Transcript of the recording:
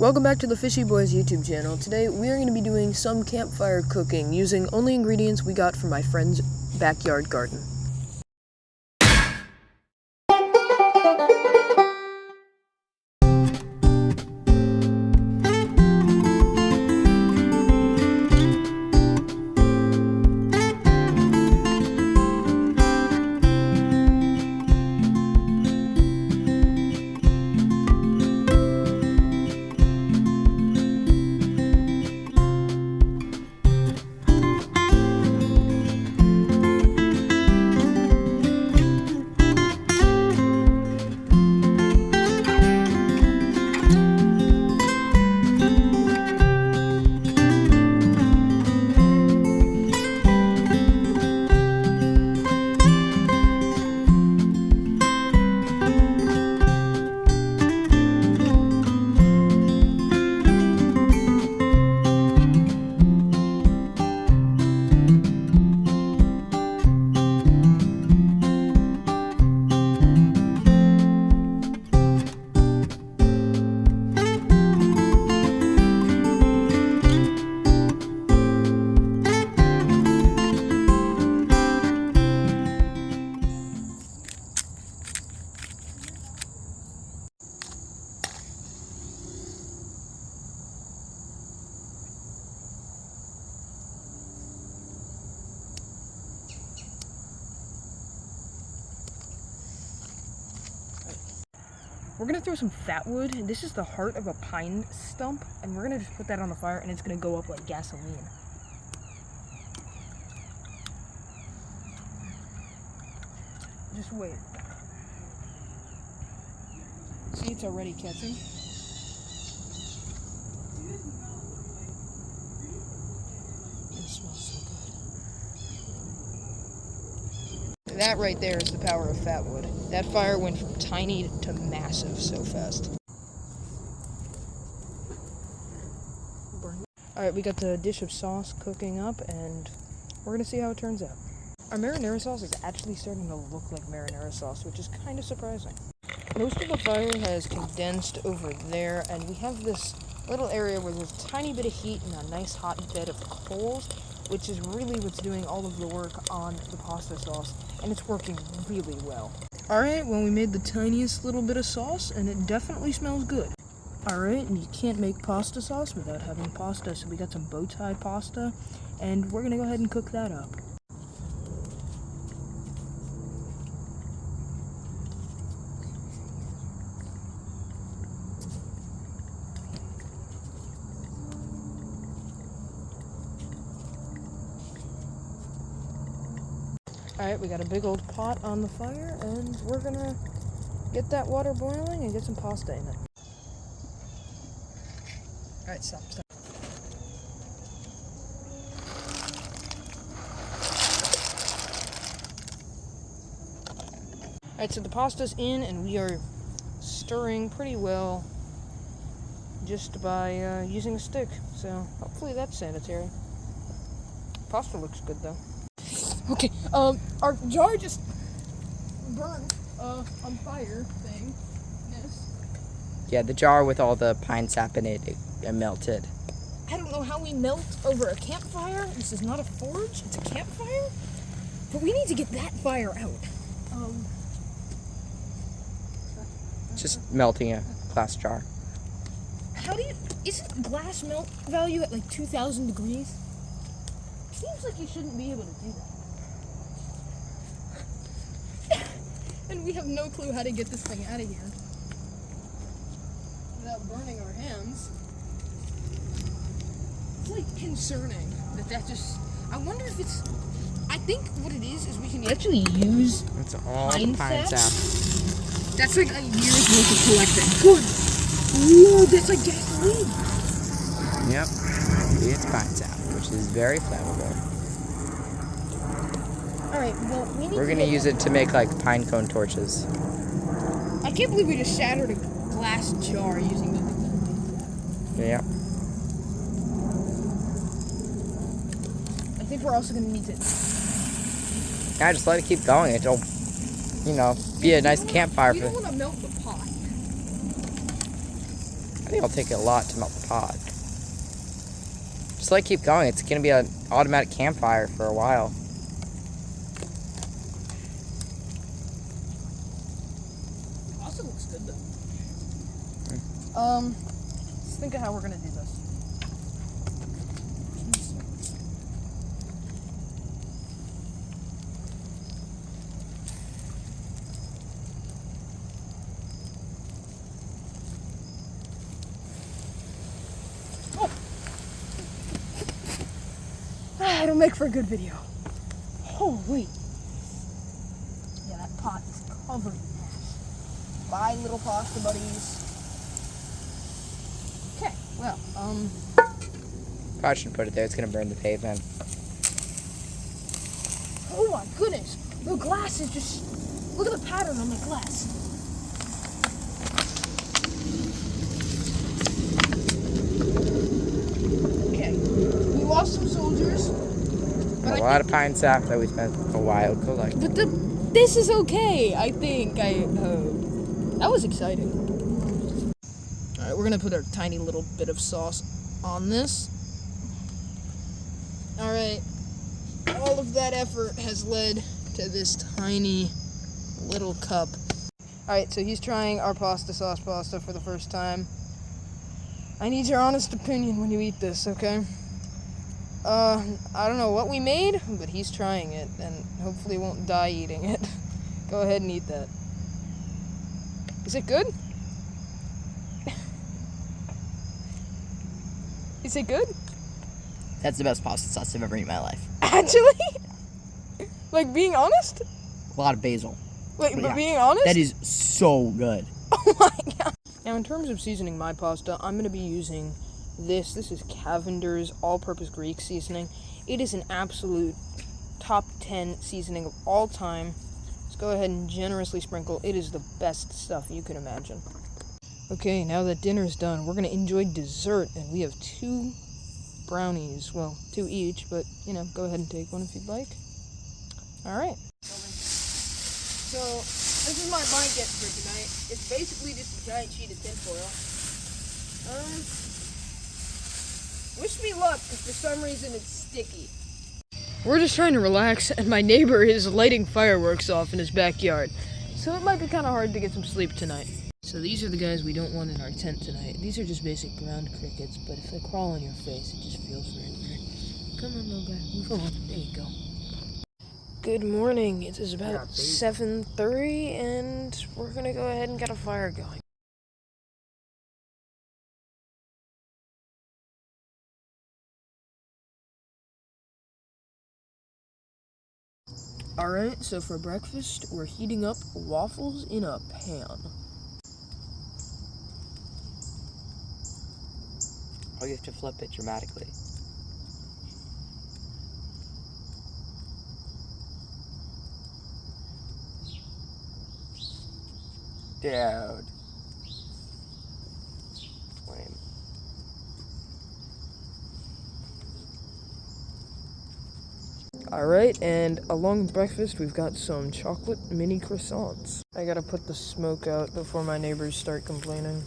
Welcome back to the Fishy Boys YouTube channel. Today we are going to be doing some campfire cooking using only ingredients we got from my friend's backyard garden. We're gonna throw some fat wood. This is the heart of a pine stump, and we're gonna just put that on the fire, and it's gonna go up like gasoline. Just wait. See, it's already catching. It smells so good. That right there is the power of fat wood. That fire went from tiny to massive so fast. Alright, we got the dish of sauce cooking up, and we're gonna see how it turns out. Our marinara sauce is actually starting to look like marinara sauce, which is kind of surprising. Most of the fire has condensed over there, and we have this little area where there's a tiny bit of heat and a nice hot bed of coals, which is really what's doing all of the work on the pasta sauce, and it's working really well. Alright, well, we made the tiniest little bit of sauce, and it definitely smells good. Alright, and you can't make pasta sauce without having pasta, so we got some bow tie pasta, and we're gonna go ahead and cook that up. Alright, we got a big old pot on the fire, and we're gonna get that water boiling and get some pasta in it. Alright, stop. Alright, so the pasta's in, and we are stirring pretty well just by using a stick, so hopefully that's sanitary. Pasta looks good, though. Okay, our jar just burned, on fire thing. Yes. Yeah, the jar with all the pine sap in it, it melted. I don't know how we melt over a campfire. This is not a forge, it's a campfire. But we need to get that fire out. Just melting a glass jar. Isn't glass melt value at like 2,000 degrees? Seems like you shouldn't be able to do that. And we have no clue how to get this thing out of here without burning our hands. It's like concerning that just, I wonder if it's, I think what it is we can actually use It's all pine sap. That's like a year's worth of collecting. Good. Whoa, that's like gasoline. Yep, it's pine sap, which is very flammable. Alright, well, We're gonna use it to make like pine cone torches. I can't believe we just shattered a glass jar using the... Yeah. I think we're also gonna need to... Yeah, just let it keep going. It'll, you know, be a nice campfire. We don't want to melt the pot. think it'll take a lot to melt the pot. Just let it keep going. It's gonna be an automatic campfire for a while. Pasta looks good though. Let's think of how we're gonna do this. It'll make for a good video. Oh, wait. Yeah, that pot is covered in ash. Bye, little pasta buddies. Okay, well, Probably shouldn't put it there. It's gonna burn the pavement. oh my goodness. The glass is just, look at the pattern on the glass. Okay, we lost some soldiers. A lot of pine sap that we spent a while collecting. But this is okay, I think. That was exciting. Alright, we're gonna put a tiny little bit of sauce on this. Alright, all of that effort has led to this tiny little cup. Alright, so he's trying our pasta sauce pasta for the first time. I need your honest opinion when you eat this, okay? I don't know what we made, but he's trying it, and hopefully won't die eating it. Go ahead and eat that. Is it good? Is it good? That's the best pasta sauce I've ever eaten in my life. Actually? Like, being honest? A lot of basil. Wait, but yeah, being honest? That is so good. Oh my god. Now, in terms of seasoning my pasta, I'm going to be using this. This is Cavender's all-purpose Greek seasoning. It is an absolute top 10 seasoning of all time. Let's go ahead and generously sprinkle. It is the best stuff you can imagine. Okay, now that dinner's done, we're going to enjoy dessert, and we have 2 brownies. Well, 2 each, but, you know, go ahead and take one if you'd like. Alright. So, this is my blanket for tonight. It's basically just a giant sheet of tinfoil. Wish me luck, because for some reason it's sticky. We're just trying to relax, and my neighbor is lighting fireworks off in his backyard. So it might be kind of hard to get some sleep tonight. So these are the guys we don't want in our tent tonight. These are just basic ground crickets, but if they crawl on your face, it just feels very weird. Come on, little guy, move on. There you go. Good morning. It is about 7:30, and we're gonna go ahead and get a fire going. Alright, so for breakfast, we're heating up waffles in a pan. Oh, you have to flip it dramatically. Dude. Lame. Alright, and along with breakfast, we've got some chocolate mini croissants. I gotta put the smoke out before my neighbors start complaining.